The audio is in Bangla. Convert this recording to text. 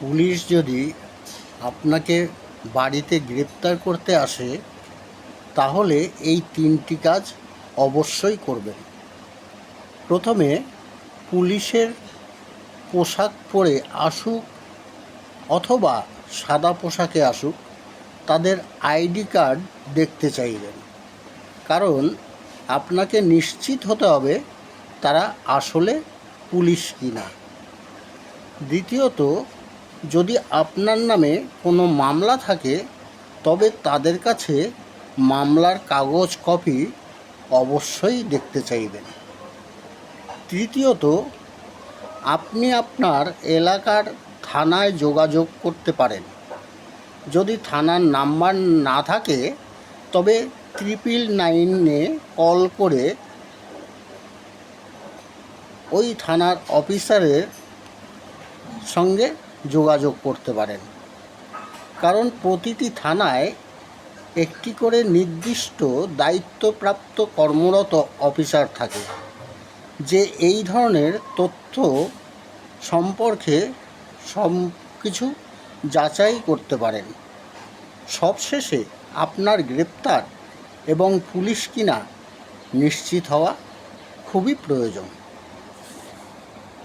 পুলিশ যদি আপনাকে বাড়িতে গ্রেপ্তার করতে আসে তাহলে এই 3টি কাজ অবশ্যই করবেন। প্রথমে পুলিশের পোশাক পরে আসুক অথবা সাদা পোশাকে আসুক, তাদের আইডি কার্ড দেখতে চাইবেন, কারণ আপনাকে নিশ্চিত হতে হবে তারা আসলে পুলিশ কিনা। দ্বিতীয়ত, যদি আপনার নামে কোনো মামলা থাকে তবে তাদের কাছে মামলার কাগজ কপি অবশ্যই দেখতে চাইবেন। তৃতীয়ত, আপনি আপনার এলাকার থানায় যোগাযোগ করতে পারেন। যদি থানার নাম্বার না থাকে তবে 999-এ কল করে ওই থানার অফিসারের সঙ্গে যোগাযোগ করতে পারেন, কারণ প্রতিটি থানায় একটি করে নির্দিষ্ট দায়িত্বপ্রাপ্ত কর্মরত অফিসার থাকে, যে এই ধরনের তথ্য সম্পর্কে সব কিছু যাচাই করতে পারেন। সবশেষে আপনার গ্রেপ্তার এবং পুলিশ কিনা নিশ্চিত হওয়া খুবই প্রয়োজন।